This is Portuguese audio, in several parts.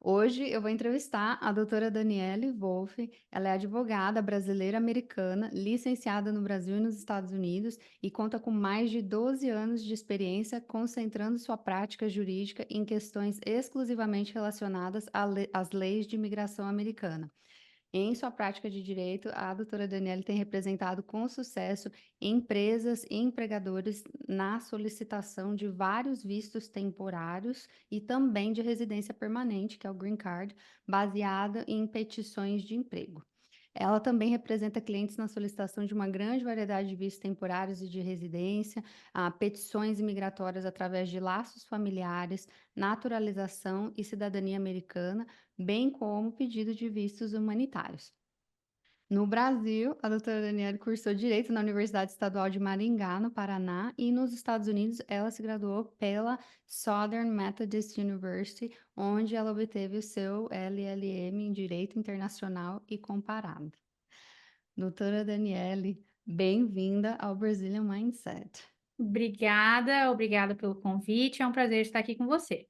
Hoje eu vou entrevistar a doutora Daniele Wolff. Ela é advogada brasileira-americana, licenciada no Brasil e nos Estados Unidos e conta com mais de 12 anos de experiência concentrando sua prática jurídica em questões exclusivamente relacionadas às leis de imigração americana. Em sua prática de direito, a doutora Daniele tem representado com sucesso empresas e empregadores na solicitação de vários vistos temporários e também de residência permanente, que é o Green Card, baseada em petições de emprego. Ela também representa clientes na solicitação de uma grande variedade de vistos temporários e de residência, petições imigratórias através de laços familiares, naturalização e cidadania americana, bem como pedido de vistos humanitários. No Brasil, a doutora Daniela cursou Direito na Universidade Estadual de Maringá, no Paraná, e nos Estados Unidos ela se graduou pela Southern Methodist University, onde ela obteve o seu LLM em Direito Internacional e Comparado. Doutora Daniele, bem-vinda ao Brazilian Mindset. Obrigada pelo convite. É um prazer estar aqui com você.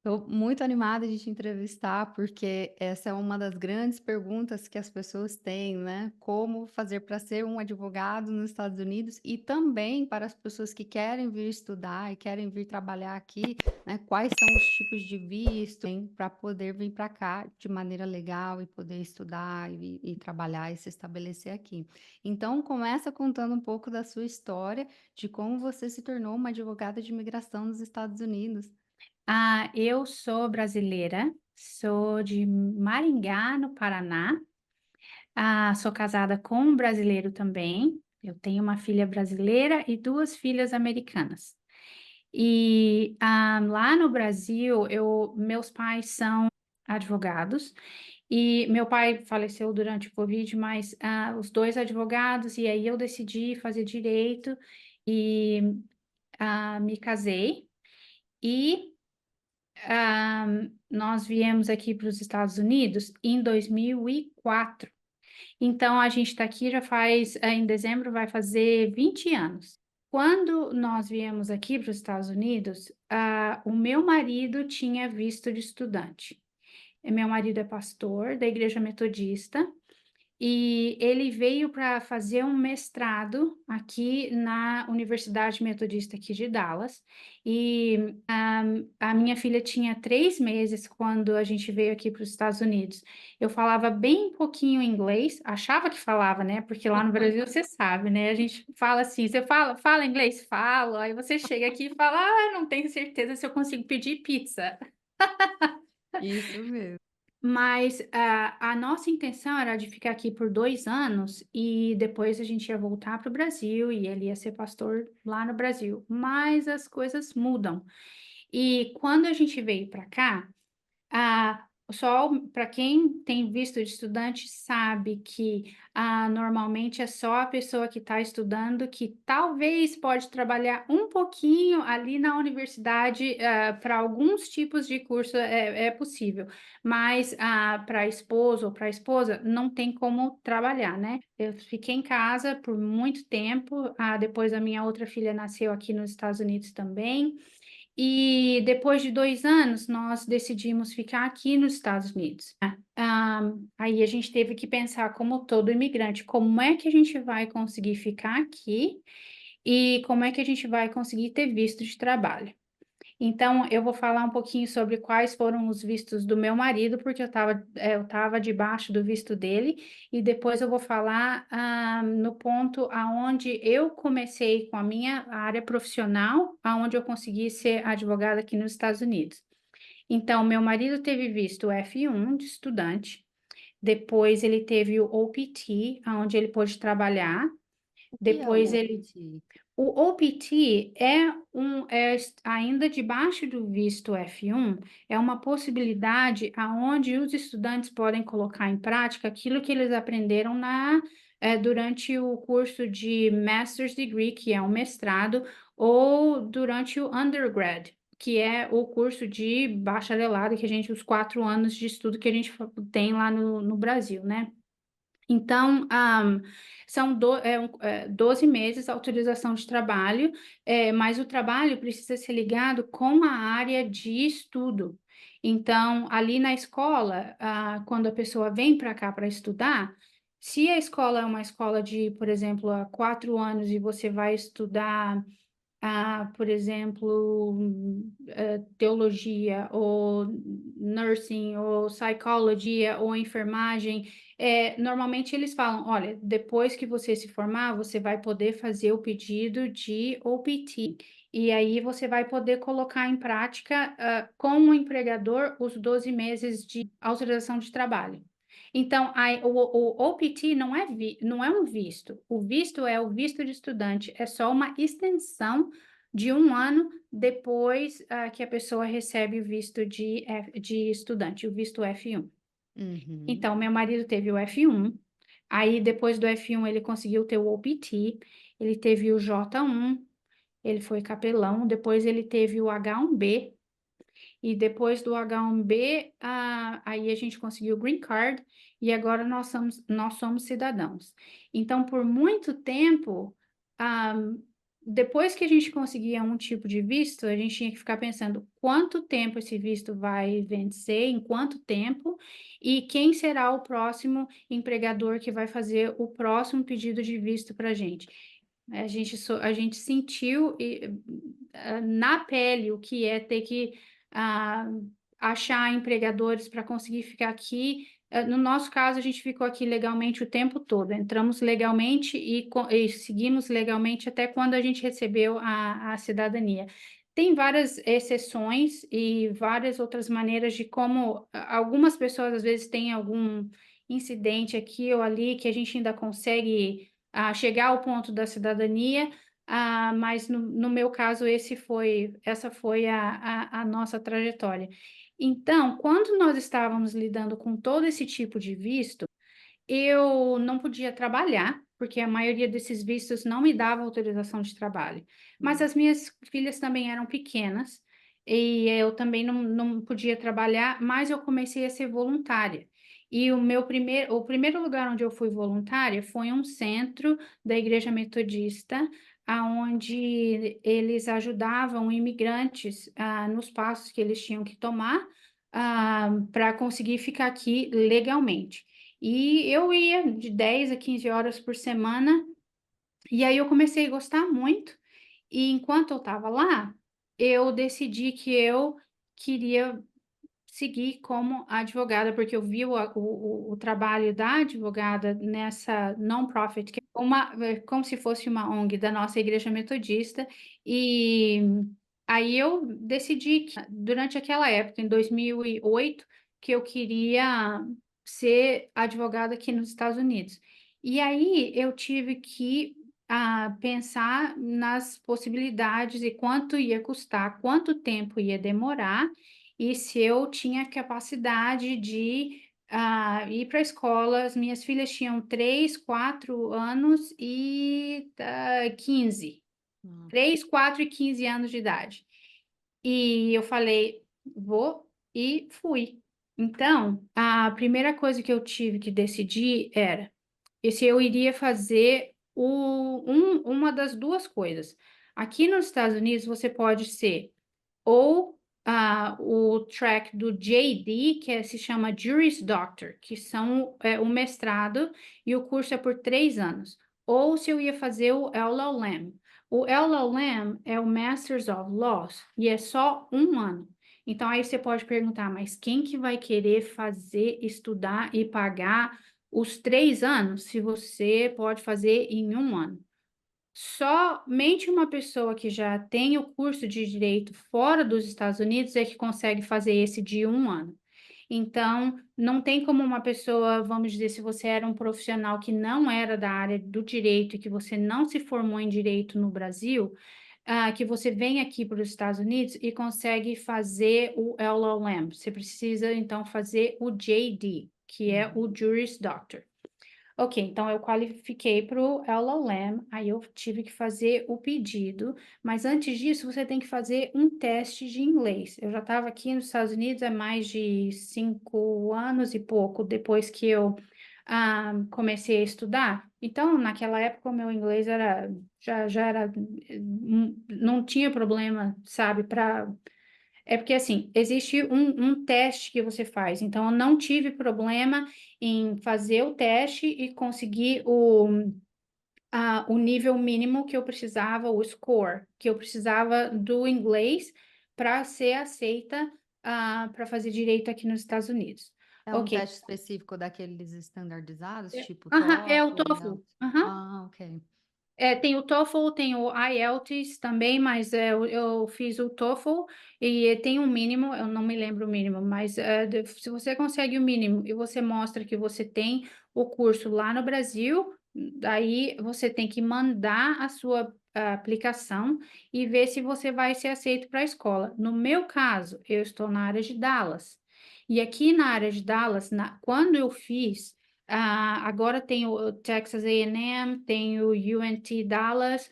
Estou muito animada de te entrevistar, porque essa é uma das grandes perguntas que as pessoas têm, né? Como fazer para ser um advogado nos Estados Unidos e também para as pessoas que querem vir estudar e querem vir trabalhar aqui, né? Quais são os tipos de visto para poder vir para cá de maneira legal e poder estudar e trabalhar e se estabelecer aqui. Então, começa contando um pouco da sua história, de como você se tornou uma advogada de imigração nos Estados Unidos. Eu sou brasileira, sou de Maringá, no Paraná. Sou casada com um brasileiro também. Eu tenho uma filha brasileira e duas filhas americanas. Lá no Brasil, meus pais são advogados e meu pai faleceu durante o Covid, mas os dois advogados, e aí eu decidi fazer direito e me casei. E Ah, nós viemos aqui para os Estados Unidos em 2004. Então, a gente está aqui já faz, em dezembro vai fazer 20 anos. Quando nós viemos aqui para os Estados Unidos, o meu marido tinha visto de estudante. Meu marido é pastor da Igreja Metodista e ele veio para fazer um mestrado aqui na Universidade Metodista aqui de Dallas. A minha filha tinha 3 meses quando a gente veio aqui para os Estados Unidos. Eu falava bem pouquinho inglês, achava que falava, né? Porque lá no Brasil você sabe, né? A gente fala assim, você fala inglês? Falo. Aí você chega aqui e fala, não tenho certeza se eu consigo pedir pizza. Isso mesmo. Mas a nossa intenção era de ficar aqui por 2 anos e depois a gente ia voltar para o Brasil e ele ia ser pastor lá no Brasil. Mas as coisas mudam. E quando a gente veio para cá, só para quem tem visto de estudante sabe que normalmente é só a pessoa que está estudando que talvez pode trabalhar um pouquinho ali na universidade, para alguns tipos de curso é possível, mas para esposo ou para esposa não tem como trabalhar, né? Eu fiquei em casa por muito tempo, depois a minha outra filha nasceu aqui nos Estados Unidos também. E depois de 2 anos, nós decidimos ficar aqui nos Estados Unidos. Aí a gente teve que pensar, como todo imigrante, como é que a gente vai conseguir ficar aqui e como é que a gente vai conseguir ter visto de trabalho. Então, eu vou falar um pouquinho sobre quais foram os vistos do meu marido, porque eu tava debaixo do visto dele, e depois eu vou falar no ponto aonde eu comecei com a minha área profissional, aonde eu consegui ser advogada aqui nos Estados Unidos. Então, meu marido teve visto F1 de estudante, depois ele teve o OPT, aonde ele pôde trabalhar, O que é o depois ele OPT? o OPT ainda debaixo do visto F1, é uma possibilidade aonde os estudantes podem colocar em prática aquilo que eles aprenderam durante o curso de Master's Degree, que é um mestrado, ou durante o undergrad, que é o curso de bacharelado, os 4 anos de estudo que a gente tem lá no Brasil, né? Então, são 12 meses a autorização de trabalho, mas o trabalho precisa ser ligado com a área de estudo. Então, ali na escola, quando a pessoa vem para cá para estudar, se a escola é uma escola de, por exemplo, há 4 anos e você vai estudar por exemplo, teologia, ou nursing, ou psicologia, ou enfermagem, normalmente eles falam, olha, depois que você se formar, você vai poder fazer o pedido de OPT, e aí você vai poder colocar em prática, com o empregador, os 12 meses de autorização de trabalho. Então, o OPT não é um visto. O visto é o visto de estudante, é só uma extensão de 1 ano depois que a pessoa recebe o visto de estudante, o visto F1. Uhum. Então, meu marido teve o F1, aí depois do F1 ele conseguiu ter o OPT, ele teve o J1, ele foi capelão, depois ele teve o H1B, e depois do H1B, aí a gente conseguiu o Green Card, e agora nós somos cidadãos. Então, por muito tempo, ah, depois que a gente conseguia um tipo de visto, a gente tinha que ficar pensando quanto tempo esse visto vai vencer, em quanto tempo, e quem será o próximo empregador que vai fazer o próximo pedido de visto para a gente. A gente sentiu na pele o que é ter que ah, achar empregadores para conseguir ficar aqui. No nosso caso, a gente ficou aqui legalmente o tempo todo. Entramos legalmente e seguimos legalmente até quando a gente recebeu a cidadania. Tem várias exceções e várias outras maneiras de como algumas pessoas às vezes têm algum incidente aqui ou ali que a gente ainda consegue chegar ao ponto da cidadania. Mas no meu caso, essa foi a nossa trajetória. Então, quando nós estávamos lidando com todo esse tipo de visto, eu não podia trabalhar, porque a maioria desses vistos não me dava autorização de trabalho. Mas Hum. as minhas filhas também eram pequenas, e eu também não podia trabalhar, mas eu comecei a ser voluntária. E o primeiro lugar onde eu fui voluntária foi um centro da Igreja Metodista, aonde eles ajudavam imigrantes nos passos que eles tinham que tomar para conseguir ficar aqui legalmente. E eu ia de 10 a 15 horas por semana, e aí eu comecei a gostar muito. E enquanto eu estava lá, eu decidi que eu queria seguir como advogada, porque eu vi o trabalho da advogada nessa non-profit, que é como se fosse uma ONG da nossa Igreja Metodista, e aí eu decidi que, durante aquela época, em 2008, que eu queria ser advogada aqui nos Estados Unidos. E aí eu tive que pensar nas possibilidades e quanto ia custar, quanto tempo ia demorar, e se eu tinha capacidade de ir para a escola. As minhas filhas tinham 3, 4 anos e 15. Ah. 3, 4 e 15 anos de idade. E eu falei, vou, e fui. Então, a primeira coisa que eu tive que decidir era se eu iria fazer uma das duas coisas. Aqui nos Estados Unidos, você pode ser ou o track do JD, se chama Juris Doctor, que são o mestrado, e o curso é por 3 anos. Ou se eu ia fazer o LLM. O LLM é o Masters of Laws, e é só 1 ano. Então, aí você pode perguntar, mas quem que vai querer fazer, estudar e pagar os 3 anos, se você pode fazer em 1 ano? Somente uma pessoa que já tem o curso de direito fora dos Estados Unidos é que consegue fazer esse de 1 ano. Então, não tem como uma pessoa, vamos dizer, se você era um profissional que não era da área do direito e que você não se formou em direito no Brasil, que você vem aqui para os Estados Unidos e consegue fazer o LLM. Você precisa, então, fazer o JD, que é o Uhum. Juris Doctor. Ok, então eu qualifiquei para o LLM, aí eu tive que fazer o pedido, mas antes disso você tem que fazer um teste de inglês. Eu já estava aqui nos Estados Unidos há mais de 5 anos e pouco, depois que eu comecei a estudar. Então, naquela época, o meu inglês já era, não tinha problema, sabe, É porque, assim, existe um teste que você faz, então eu não tive problema em fazer o teste e conseguir o nível mínimo que eu precisava, o score, que eu precisava do inglês para ser aceita para fazer direito aqui nos Estados Unidos. É um Ok. teste específico daqueles estandarizados, tipo Aham, é o TOEFL, TOEFL. IELTS? Aham. Ah, ok. Tem o TOEFL, tem o IELTS também, mas eu fiz o TOEFL e tem um mínimo, eu não me lembro o mínimo, mas se você consegue o mínimo e você mostra que você tem o curso lá no Brasil, daí você tem que mandar a sua aplicação e ver se você vai ser aceito para a escola. No meu caso, eu estou na área de Dallas. E aqui na área de Dallas, quando eu fiz. Agora tem o Texas A&M, tem o UNT Dallas,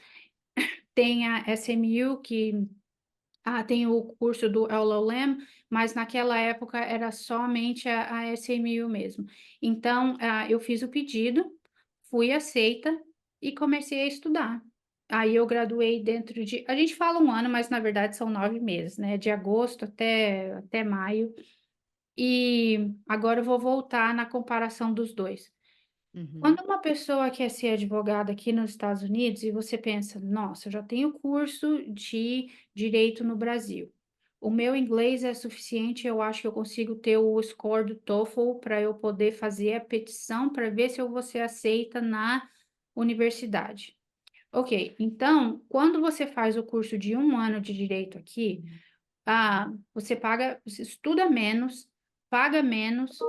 tem a SMU, que tem o curso do LLM, mas naquela época era somente a SMU mesmo. Então, eu fiz o pedido, fui aceita e comecei a estudar. Aí eu graduei dentro de. A gente fala um ano, mas na verdade são 9 meses, né? De agosto até maio. E agora eu vou voltar na comparação dos dois. Uhum. Quando uma pessoa quer ser advogada aqui nos Estados Unidos e você pensa, nossa, eu já tenho curso de direito no Brasil. O meu inglês é suficiente, eu acho que eu consigo ter o score do TOEFL para eu poder fazer a petição para ver se eu vou ser aceita na universidade. Ok, então, quando você faz o curso de um ano de direito aqui, você estuda menos, paga menos,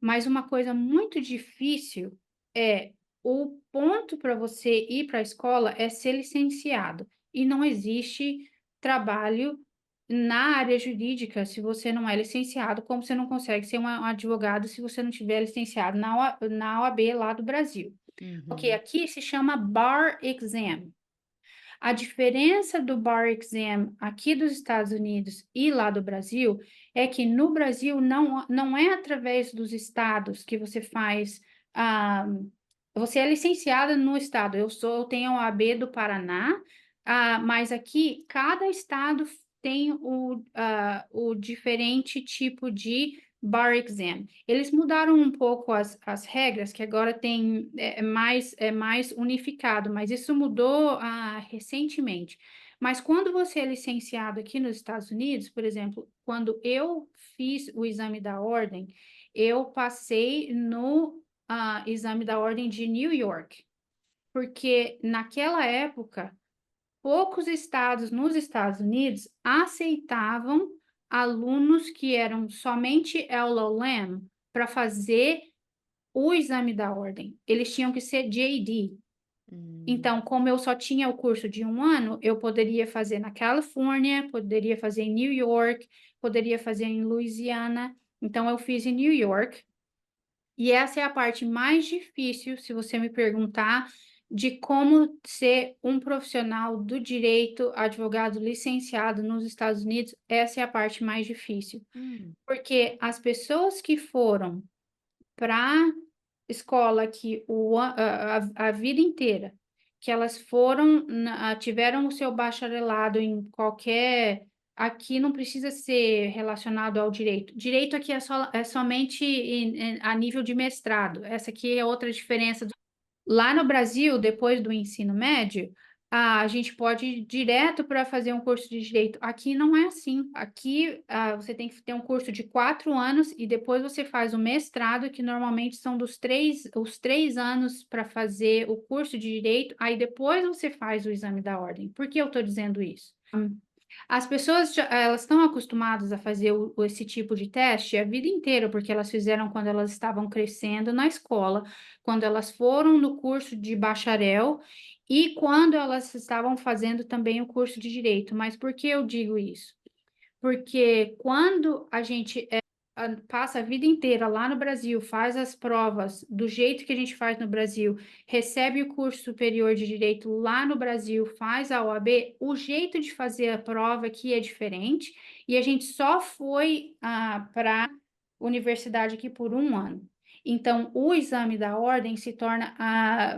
mas uma coisa muito difícil é o ponto para você ir para a escola é ser licenciado. E não existe trabalho na área jurídica se você não é licenciado, como você não consegue ser um advogado se você não tiver licenciado na OAB lá do Brasil. Ok, Uhum. aqui se chama Bar Exam. A diferença do Bar Exam aqui dos Estados Unidos e lá do Brasil é que no Brasil não é através dos estados que você faz. ah, Você é licenciada no estado. Eu tenho a OAB do Paraná, mas aqui cada estado tem o diferente tipo de Bar Exam. Eles mudaram um pouco as regras, que agora é mais unificado, mas isso mudou recentemente. Mas quando você é licenciado aqui nos Estados Unidos, por exemplo, quando eu fiz o exame da ordem, eu passei no exame da ordem de New York, porque naquela época poucos estados nos Estados Unidos aceitavam alunos que eram somente LLM para fazer o exame da ordem. Eles tinham que ser JD. Hum. Então, como eu só tinha o curso de um ano, eu poderia fazer na Califórnia, poderia fazer em New York, poderia fazer em Louisiana. Então, eu fiz em New York. E essa é a parte mais difícil, se você me perguntar, de como ser um profissional do direito, advogado licenciado nos Estados Unidos. Essa é a parte mais difícil, Hum. porque as pessoas que foram para escola aqui a vida inteira, que elas tiveram o seu bacharelado em qualquer. Aqui não precisa ser relacionado ao direito. Direito aqui é somente a nível de mestrado. Essa aqui é outra diferença. Lá no Brasil, depois do ensino médio, a gente pode ir direto para fazer um curso de direito. Aqui não é assim. Aqui, você tem que ter um curso de 4 anos e depois você faz o mestrado, que normalmente são os 3 anos para fazer o curso de direito. Aí depois você faz o exame da ordem. Por que eu estou dizendo isso? As pessoas elas estão acostumadas a fazer esse tipo de teste a vida inteira, porque elas fizeram quando elas estavam crescendo na escola, quando elas foram no curso de bacharel e quando elas estavam fazendo também o curso de direito. Mas por que eu digo isso? Porque quando a gente passa a vida inteira lá no Brasil, faz as provas do jeito que a gente faz no Brasil, recebe o curso superior de direito lá no Brasil, faz a OAB, o jeito de fazer a prova aqui é diferente e a gente só foi para a universidade aqui por um ano. Então, o exame da ordem se torna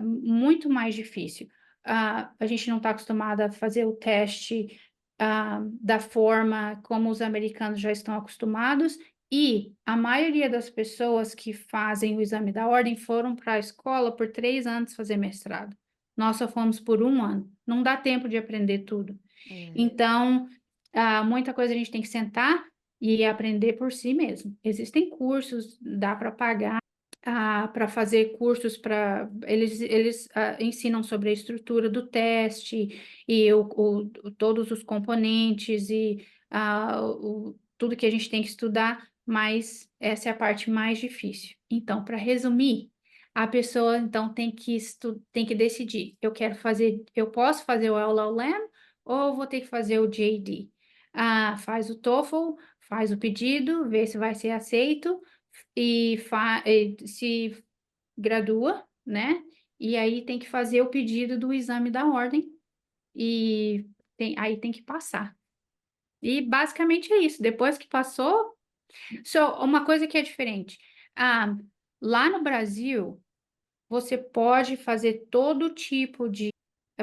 muito mais difícil. A gente não está acostumada a fazer o teste da forma como os americanos já estão acostumados, e a maioria das pessoas que fazem o exame da ordem foram para a escola por 3 anos fazer mestrado. Nós só fomos por 1 ano. Não dá tempo de aprender tudo. É. Então, muita coisa a gente tem que sentar e aprender por si mesmo. Existem cursos, dá para pagar para fazer cursos para eles ensinam sobre a estrutura do teste e todos os componentes e tudo que a gente tem que estudar, mas essa é a parte mais difícil. Então, para resumir, a pessoa então tem que decidir. Eu posso fazer o LLM ou vou ter que fazer o JD? Faz o TOEFL, faz o pedido, vê se vai ser aceito e se gradua, né? E aí tem que fazer o pedido do exame da ordem e aí tem que passar. E basicamente é isso. Depois que passou, uma coisa que é diferente. Ah, lá no Brasil, você pode fazer todo tipo de,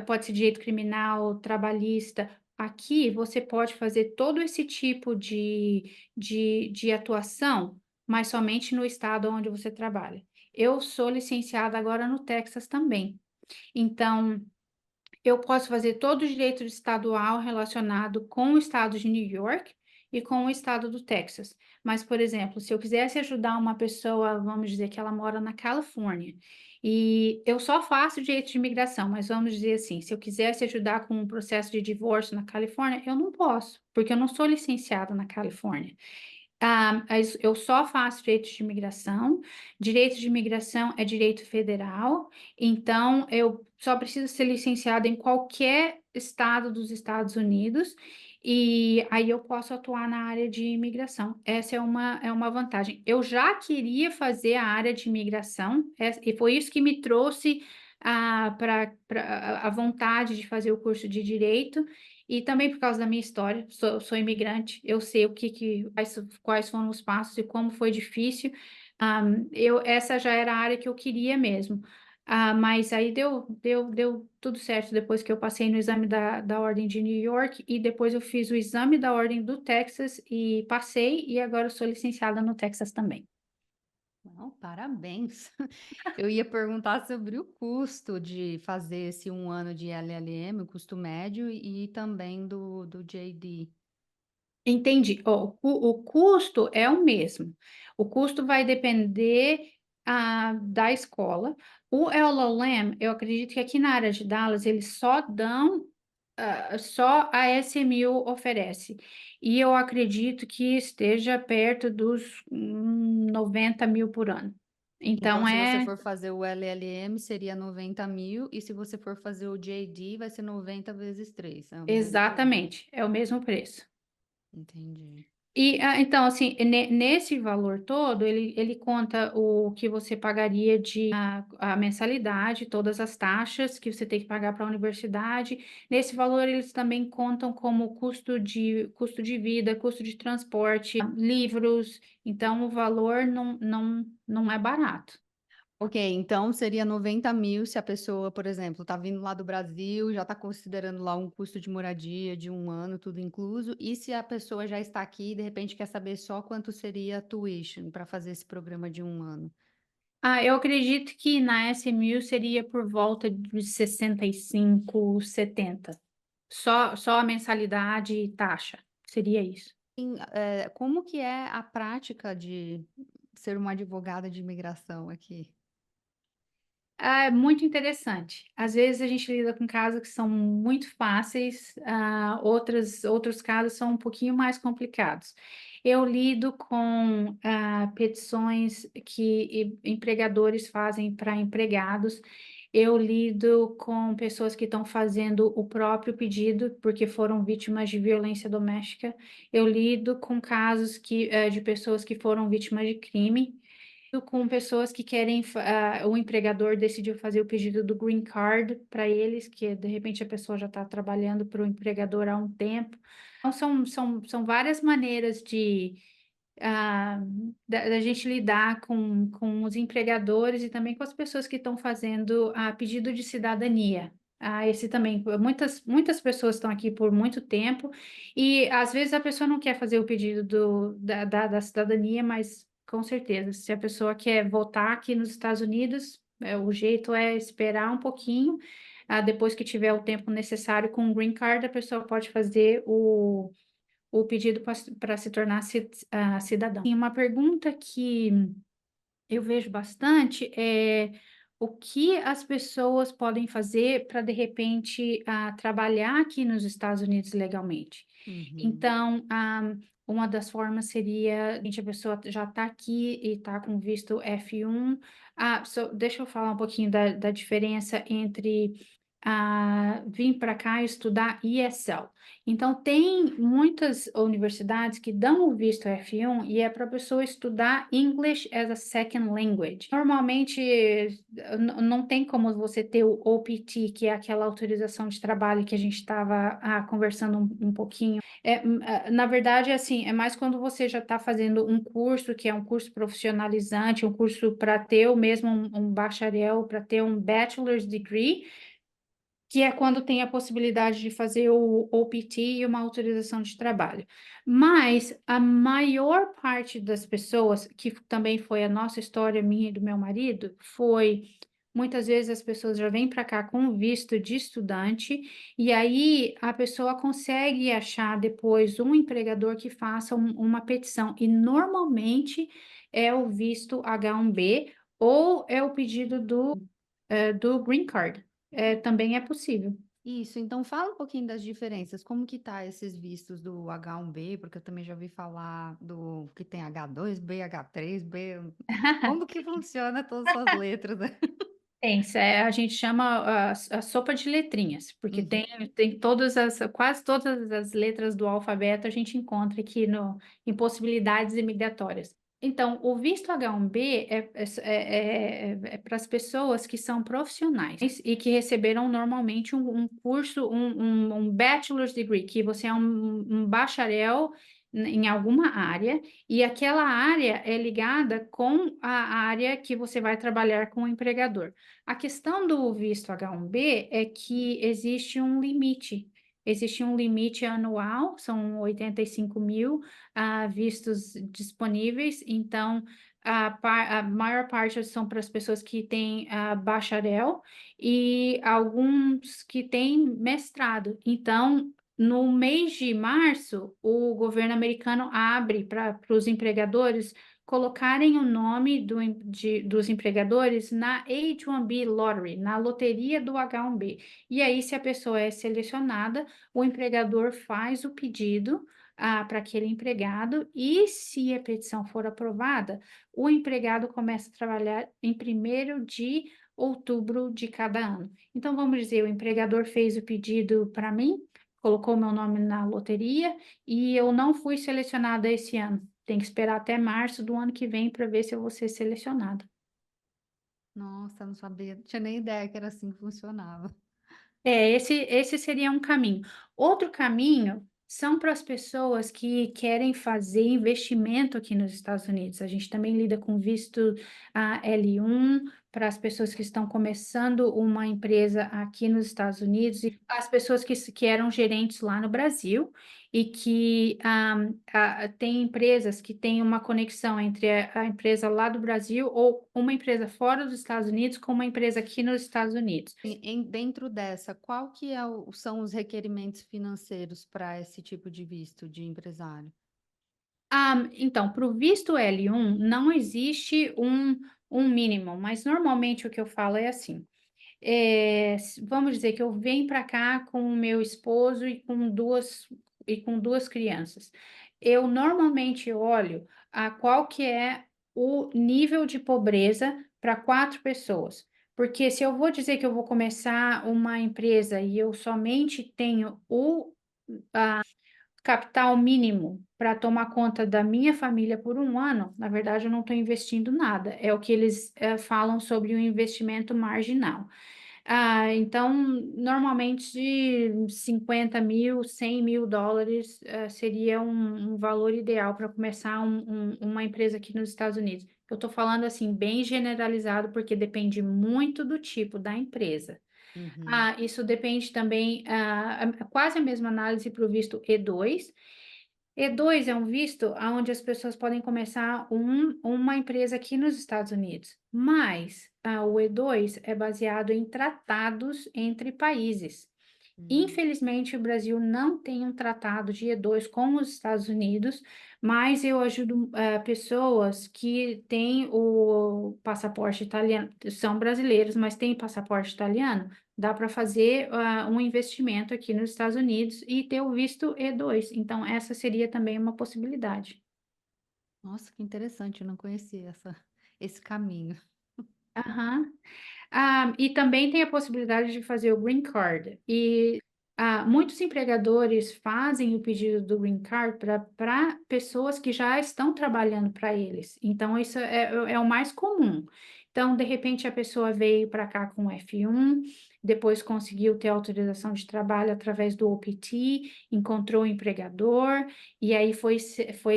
pode ser direito criminal, trabalhista. Aqui você pode fazer todo esse tipo de atuação, mas somente no estado onde você trabalha. Eu sou licenciada agora no Texas também. Então, eu posso fazer todo o direito estadual relacionado com o estado de New York e com o estado do Texas. Mas, por exemplo, se eu quisesse ajudar uma pessoa, vamos dizer que ela mora na Califórnia, e eu só faço direito de imigração, mas vamos dizer assim, se eu quisesse ajudar com um processo de divórcio na Califórnia, eu não posso, porque eu não sou licenciada na Califórnia. Mas eu só faço direito de imigração. Direito de imigração é direito federal, então eu só preciso ser licenciada em qualquer estado dos Estados Unidos, e aí eu posso atuar na área de imigração. Essa é uma vantagem. Eu já queria fazer a área de imigração, e foi isso que me trouxe para a vontade de fazer o curso de direito. E também por causa da minha história, sou imigrante, eu sei quais foram os passos e como foi difícil. Essa já era a área que eu queria mesmo. Mas aí deu tudo certo depois que eu passei no exame da Ordem de New York e depois eu fiz o exame da Ordem do Texas e passei e agora eu sou licenciada no Texas também. Não, parabéns. Eu ia perguntar sobre o custo de fazer esse 1 ano de LLM, o custo médio, e também do JD. Entendi. Ó, o custo é o mesmo. O custo vai depender da escola. O LLM, eu acredito que aqui na área de Dallas, eles só dão, só a SMU oferece. E eu acredito que esteja perto dos 90 mil por ano. Então, Então, se você for fazer o LLM, seria 90.000, e se você for fazer o JD, vai ser 90 vezes 3, é o mesmo preço. exatamente, é o mesmo preço. Entendi. Então, assim, nesse valor todo, ele conta o que você pagaria a mensalidade, todas as taxas que você tem que pagar para a universidade. Nesse valor, eles também contam como custo de vida, custo de transporte, livros. Então, o valor não é barato. Ok, então seria 90.000 se a pessoa, por exemplo, está vindo lá do Brasil, já está considerando lá um custo de moradia de 1 ano, tudo incluso, e se a pessoa já está aqui e de repente quer saber só quanto seria a tuition para fazer esse programa de 1 ano? Eu acredito que na SMU seria por volta de 65, 70. Só a mensalidade e taxa, seria isso. Como que é a prática de ser uma advogada de imigração aqui? É muito interessante. Às vezes a gente lida com casos que são muito fáceis, outros casos são um pouquinho mais complicados. Eu lido com petições que empregadores fazem para empregados. Eu lido com pessoas que estão fazendo o próprio pedido porque foram vítimas de violência doméstica. Eu lido com casos de pessoas que foram vítimas de crime com pessoas que querem, o empregador decidiu fazer o pedido do green card para eles, que de repente a pessoa já está trabalhando para o empregador há um tempo. Então, são várias maneiras ah, da gente lidar com os empregadores e também com as pessoas que estão fazendo pedido de cidadania. Esse também, muitas pessoas estão aqui por muito tempo, e às vezes a pessoa não quer fazer o pedido da cidadania, mas com certeza, se a pessoa quer votar aqui nos Estados Unidos, o jeito é esperar um pouquinho, depois que tiver o tempo necessário com o Green Card, a pessoa pode fazer o pedido para se tornar cidadão. E uma pergunta que eu vejo bastante o que as pessoas podem fazer para, de repente, trabalhar aqui nos Estados Unidos legalmente. Uhum. Então, uma das formas seria, a pessoa já está aqui e está com visto F1. Deixa eu falar um pouquinho da diferença entre vir para cá e estudar ESL. Então, tem muitas universidades que dão o visto F1 e é para a pessoa estudar English as a Second Language. Normalmente, não tem como você ter o OPT, que é aquela autorização de trabalho que a gente estava conversando um pouquinho. Na verdade, assim, é mais quando você já está fazendo um curso, que é um curso profissionalizante, um curso para ter o mesmo um bacharel, para ter um bachelor's degree, que é quando tem a possibilidade de fazer o OPT e uma autorização de trabalho. Mas a maior parte das pessoas, que também foi a nossa história, minha e do meu marido, foi muitas vezes as pessoas já vêm para cá com visto de estudante, e aí a pessoa consegue achar depois um empregador que faça uma petição, e normalmente é o visto H1B ou é o pedido do Green Card. Também é possível. Isso, então fala um pouquinho das diferenças, como que tá esses vistos do H1B, porque eu também já ouvi falar do que tem H2B, H3B, como que funciona todas essas letras, né? A gente chama a sopa de letrinhas, porque Uhum. tem quase todas as letras do alfabeto a gente encontra aqui no, em possibilidades imigratórias. Então, o visto H1B para as pessoas que são profissionais e que receberam normalmente um curso, um bachelor's degree, que você é um bacharel em alguma área, e aquela área é ligada com a área que você vai trabalhar com o empregador. A questão do visto H1B é que existe um limite anual, são 85 mil vistos disponíveis, então a maior parte são para as pessoas que têm bacharel e alguns que têm mestrado. Então, no mês de março, o governo americano abre para os empregadores colocarem o nome dos empregadores na H-1B Lottery, na loteria do H-1B. E aí, se a pessoa é selecionada, o empregador faz o pedido para aquele empregado, e se a petição for aprovada, o empregado começa a trabalhar em 1º de outubro de cada ano. Então, vamos dizer, o empregador fez o pedido para mim, colocou meu nome na loteria, e eu não fui selecionada esse ano. Tem que esperar até março do ano que vem para ver se eu vou ser selecionada. Nossa, não sabia, não tinha nem ideia que era assim que funcionava. Esse seria um caminho. Outro caminho são para as pessoas que querem fazer investimento aqui nos Estados Unidos. A gente também lida com visto L1 para as pessoas que estão começando uma empresa aqui nos Estados Unidos, e as pessoas que eram gerentes lá no Brasil e que tem empresas que têm uma conexão entre a empresa lá do Brasil ou uma empresa fora dos Estados Unidos com uma empresa aqui nos Estados Unidos. Dentro dessa, qual que é são os requerimentos financeiros para esse tipo de visto de empresário? Então, para o visto L1 não existe um mínimo, mas normalmente o que eu falo é assim: vamos dizer que eu venho para cá com o meu esposo e com duas crianças. Eu normalmente olho a qual que é o nível de pobreza para 4 pessoas. Porque se eu vou dizer que eu vou começar uma empresa e eu somente tenho o capital mínimo para tomar conta da minha família por um ano, na verdade, eu não estou investindo nada. É o que eles falam sobre o investimento marginal. Então, normalmente, 50 mil, 100 mil dólares seria um valor ideal para começar uma empresa aqui nos Estados Unidos. Eu estou falando assim, bem generalizado, porque depende muito do tipo da empresa. Uhum. Isso depende também, quase a mesma análise para o visto E2. E2 é um visto onde as pessoas podem começar uma empresa aqui nos Estados Unidos, mas o E2 é baseado em tratados entre países. Hum. Infelizmente, o Brasil não tem um tratado de E2 com os Estados Unidos, mas eu ajudo pessoas que têm o passaporte italiano, são brasileiros, mas têm passaporte italiano. Dá para fazer um investimento aqui nos Estados Unidos e ter o visto E2. Então, essa seria também uma possibilidade. Nossa, que interessante, eu não conhecia esse caminho. Aham. E também tem a possibilidade de fazer o Green Card. E muitos empregadores fazem o pedido do Green Card para pessoas que já estão trabalhando para eles. Então, isso é o mais comum. Então, de repente, a pessoa veio para cá com F1, depois conseguiu ter autorização de trabalho através do OPT, encontrou o empregador, e aí foi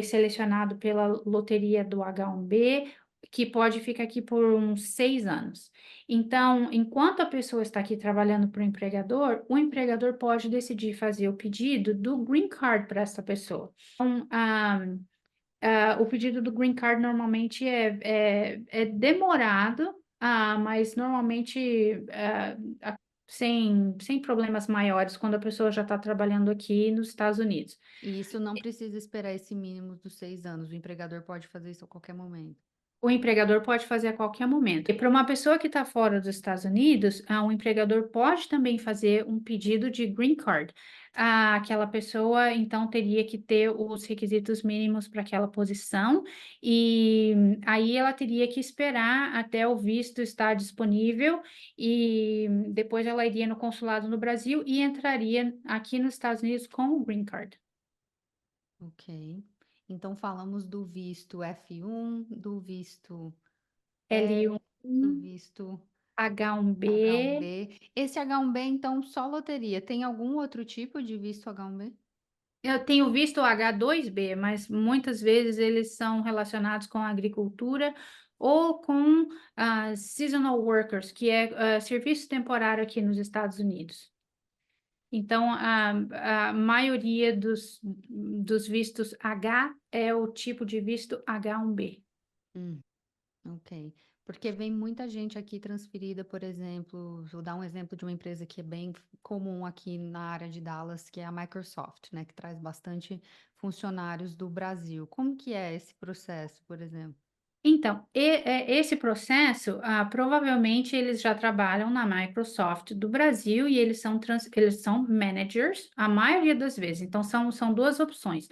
selecionado pela loteria do H1B, que pode ficar aqui por uns 6 anos. Então, enquanto a pessoa está aqui trabalhando para o empregador pode decidir fazer o pedido do Green Card para essa pessoa. Então, o pedido do Green Card normalmente é demorado, mas normalmente sem problemas maiores quando a pessoa já está trabalhando aqui nos Estados Unidos. E isso não precisa esperar esse mínimo dos 6 anos, o empregador pode fazer isso a qualquer momento. O empregador pode fazer a qualquer momento. E para uma pessoa que está fora dos Estados Unidos, o empregador pode também fazer um pedido de green card. Aquela pessoa, então, teria que ter os requisitos mínimos para aquela posição, e aí ela teria que esperar até o visto estar disponível, e depois ela iria no consulado no Brasil e entraria aqui nos Estados Unidos com o green card. Ok. Então falamos do visto F1, do visto E, do L1, visto H1B. H1B. Esse H1B, então, só loteria. Tem algum outro tipo de visto H1B? Eu tenho visto o H2B, mas muitas vezes eles são relacionados com a agricultura ou com seasonal workers, que é serviço temporário aqui nos Estados Unidos. Então, a maioria dos vistos H é o tipo de visto H1B. Hum, ok. Porque vem muita gente aqui transferida, por exemplo, vou dar um exemplo de uma empresa que é bem comum aqui na área de Dallas, que é a Microsoft, né, que traz bastante funcionários do Brasil. Como que é esse processo, por exemplo? Então, esse processo, provavelmente eles já trabalham na Microsoft do Brasil e eles são managers a maioria das vezes. Então, são duas opções.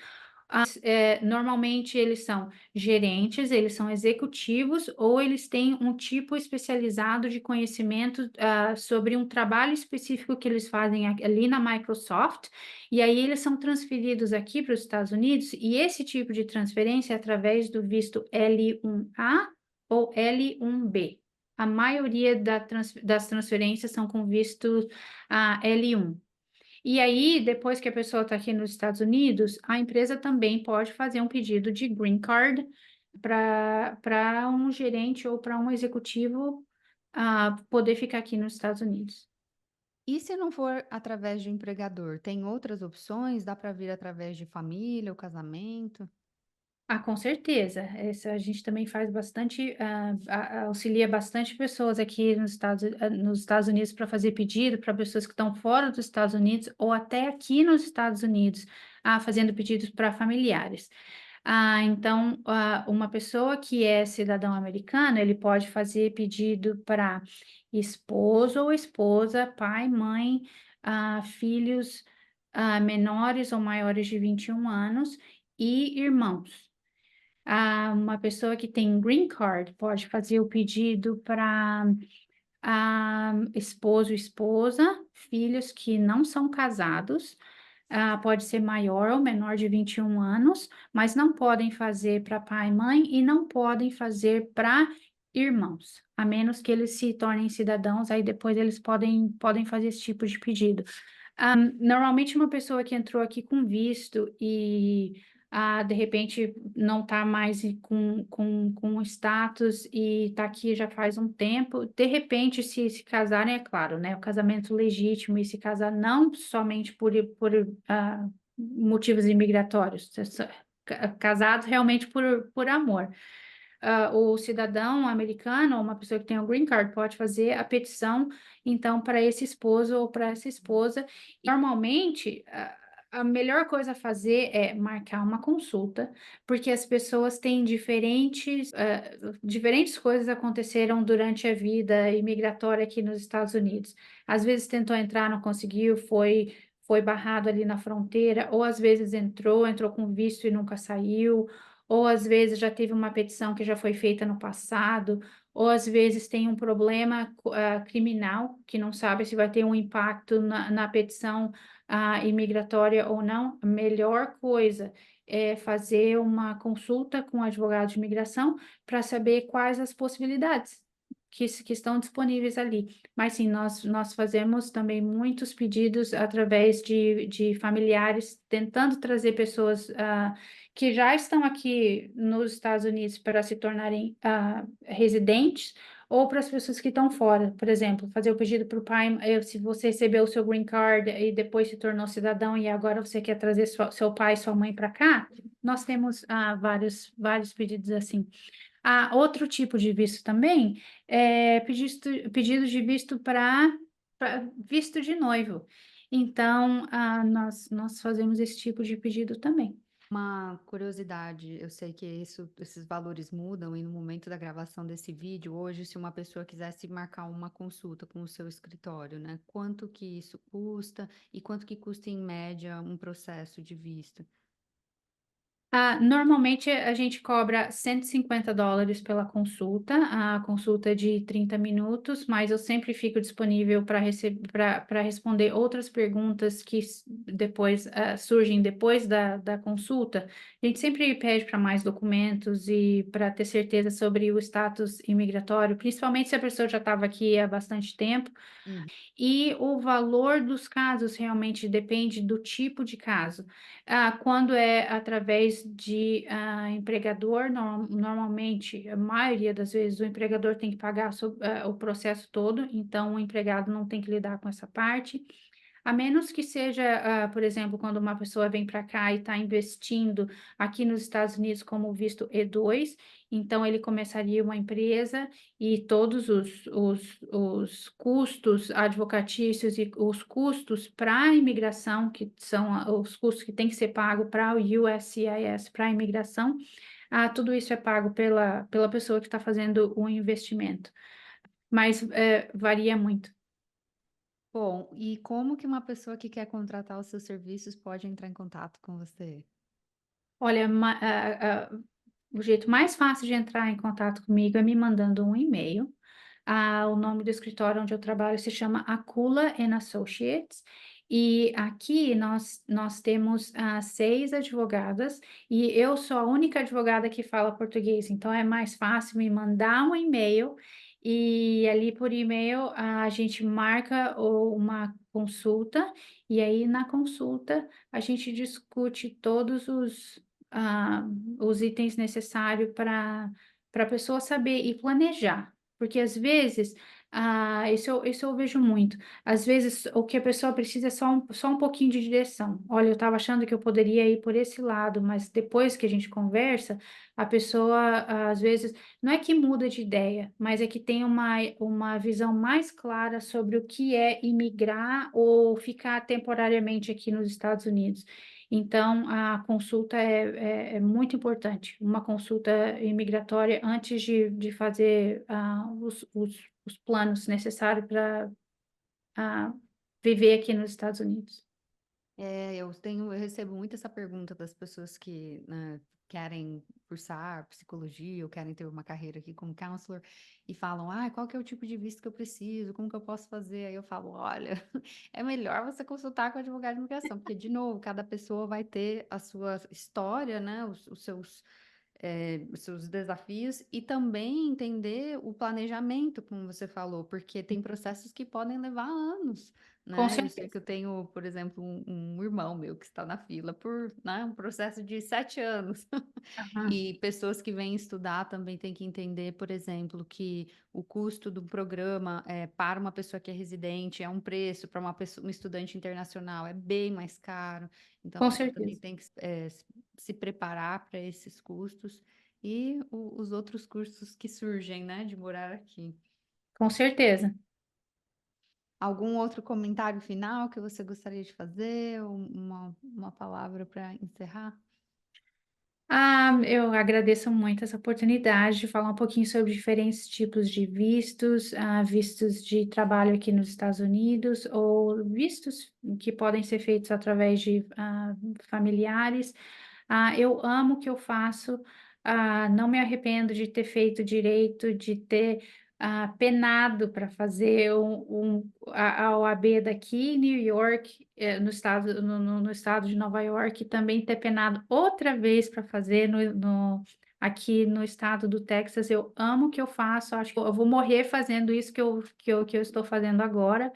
Normalmente eles são gerentes, eles são executivos, ou eles têm um tipo especializado de conhecimento sobre um trabalho específico que eles fazem ali na Microsoft, e aí eles são transferidos aqui para os Estados Unidos, e esse tipo de transferência é através do visto L1A ou L1B. A maioria das transferências são com visto L1. E aí, depois que a pessoa está aqui nos Estados Unidos, a empresa também pode fazer um pedido de green card para um gerente ou para um executivo poder ficar aqui nos Estados Unidos. E se não for através de um empregador, tem outras opções? Dá para vir através de família ou casamento? Com certeza. A gente também faz bastante, auxilia bastante pessoas aqui nos Estados Unidos para fazer pedido para pessoas que estão fora dos Estados Unidos ou até aqui nos Estados Unidos, fazendo pedidos para familiares. Então, uma pessoa que é cidadão americano, ele pode fazer pedido para esposo ou esposa, pai, mãe, filhos, menores ou maiores de 21 anos e irmãos. Uma pessoa que tem green card pode fazer o pedido para esposo, esposa, filhos que não são casados, pode ser maior ou menor de 21 anos, mas não podem fazer para pai e mãe e não podem fazer para irmãos, a menos que eles se tornem cidadãos, aí depois eles podem fazer esse tipo de pedido. Normalmente uma pessoa que entrou aqui com visto e de repente não está mais com status e está aqui já faz um tempo. De repente, se casarem, é claro, né? O casamento legítimo e se casar não somente por motivos imigratórios, casados realmente por amor. O cidadão americano, ou uma pessoa que tem o green card, pode fazer a petição, então, para esse esposo ou para essa esposa. Normalmente, a melhor coisa a fazer é marcar uma consulta, porque as pessoas têm diferentes coisas aconteceram durante a vida imigratória aqui nos Estados Unidos. Às vezes tentou entrar, não conseguiu, foi barrado ali na fronteira, ou às vezes entrou com visto e nunca saiu, ou às vezes já teve uma petição que já foi feita no passado, ou às vezes tem um problema criminal que não sabe se vai ter um impacto na petição imigratória ou não. A melhor coisa é fazer uma consulta com o advogado de imigração para saber quais as possibilidades que estão disponíveis ali. Mas sim, nós fazemos também muitos pedidos através de familiares, tentando trazer pessoas que já estão aqui nos Estados Unidos para se tornarem residentes, ou para as pessoas que estão fora. Por exemplo, fazer o pedido para o pai, se você recebeu o seu green card e depois se tornou cidadão e agora você quer trazer seu pai e sua mãe para cá, nós temos vários pedidos assim. Outro tipo de visto também é pedido de visto para visto de noivo. Então, nós fazemos esse tipo de pedido também. Uma curiosidade, eu sei que esses valores mudam e no momento da gravação desse vídeo, hoje, se uma pessoa quisesse marcar uma consulta com o seu escritório, né? Quanto que isso custa e quanto que custa em média um processo de visto? Normalmente a gente cobra US$ 150 pela consulta, a consulta é de 30 minutos, mas eu sempre fico disponível para responder outras perguntas que depois surgem depois da consulta. A gente sempre pede para mais documentos e para ter certeza sobre o status imigratório, principalmente se a pessoa já estava aqui há bastante tempo. Uhum. E o valor dos casos realmente depende do tipo de caso. Quando é através de empregador, normalmente, a maioria das vezes, o empregador tem que pagar o processo todo, então o empregado não tem que lidar com essa parte. A menos que seja, por exemplo, quando uma pessoa vem para cá e está investindo aqui nos Estados Unidos como visto E2, então ele começaria uma empresa e todos os custos advocatícios e os custos para a imigração, que são os custos que têm que ser pagos para o USCIS, para a imigração, tudo isso é pago pela pessoa que está fazendo o investimento. Mas varia muito. Bom, e como que uma pessoa que quer contratar os seus serviços pode entrar em contato com você? Olha, o jeito mais fácil de entrar em contato comigo é me mandando um e-mail. O nome do escritório onde eu trabalho se chama Akula and Associates. E aqui nós temos 6 advogadas e eu sou a única advogada que fala português. Então é mais fácil me mandar um e-mail e ali por e-mail a gente marca uma consulta e aí na consulta a gente discute todos os itens necessários para a pessoa saber e planejar. Porque às vezes, isso eu vejo muito. Às vezes o que a pessoa precisa é só um pouquinho de direção. Olha, eu estava achando que eu poderia ir por esse lado, mas depois que a gente conversa, a pessoa às vezes não é que muda de ideia, mas é que tem uma visão mais clara sobre o que é imigrar ou ficar temporariamente aqui nos Estados Unidos. Então, a consulta é muito importante, uma consulta imigratória antes de fazer os planos necessários para viver aqui nos Estados Unidos. Eu recebo muito essa pergunta das pessoas que, né, querem cursar psicologia ou querem ter uma carreira aqui como counselor e falam, qual que é o tipo de visto que eu preciso, como que eu posso fazer? Aí eu falo, olha, é melhor você consultar com o advogado de imigração, porque, de novo, cada pessoa vai ter a sua história, né, os seus desafios e também entender o planejamento, como você falou, porque tem processos que podem levar anos. Com né? Eu sei que certeza. eu tenho, por exemplo, um irmão meu que está na fila por, né, um processo de 7 anos. Aham. E pessoas que vêm estudar também têm que entender, por exemplo, que o custo do programa para uma pessoa que é residente é um preço, para uma pessoa, um estudante internacional é bem mais caro. Então, a Com pessoa também certeza. tem que se preparar para esses custos e os outros cursos que surgem, né, de morar aqui. Com certeza. Algum outro comentário final que você gostaria de fazer? Ou uma palavra para encerrar? Eu agradeço muito essa oportunidade de falar um pouquinho sobre diferentes tipos de vistos, vistos de trabalho aqui nos Estados Unidos, ou vistos que podem ser feitos através de familiares. Eu amo o que eu faço, não me arrependo de ter feito direito, de ter penado para fazer a OAB daqui em New York, no estado de Nova York, e também ter penado outra vez para fazer aqui no estado do Texas. Eu amo o que eu faço, acho que eu vou morrer fazendo isso que eu estou fazendo agora,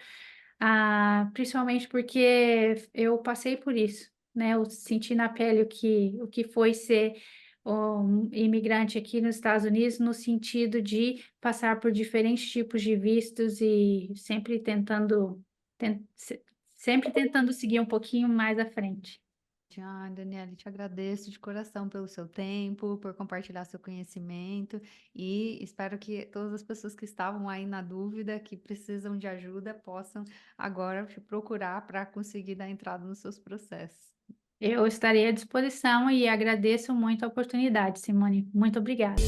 principalmente porque eu passei por isso, né? Eu senti na pele o que foi ser um imigrante aqui nos Estados Unidos, no sentido de passar por diferentes tipos de vistos e ten- se- sempre tentando seguir um pouquinho mais à frente. Daniela, te agradeço de coração pelo seu tempo, por compartilhar seu conhecimento e espero que todas as pessoas que estavam aí na dúvida, que precisam de ajuda, possam agora te procurar para conseguir dar entrada nos seus processos. Eu estarei à disposição e agradeço muito a oportunidade, Simone. Muito obrigada.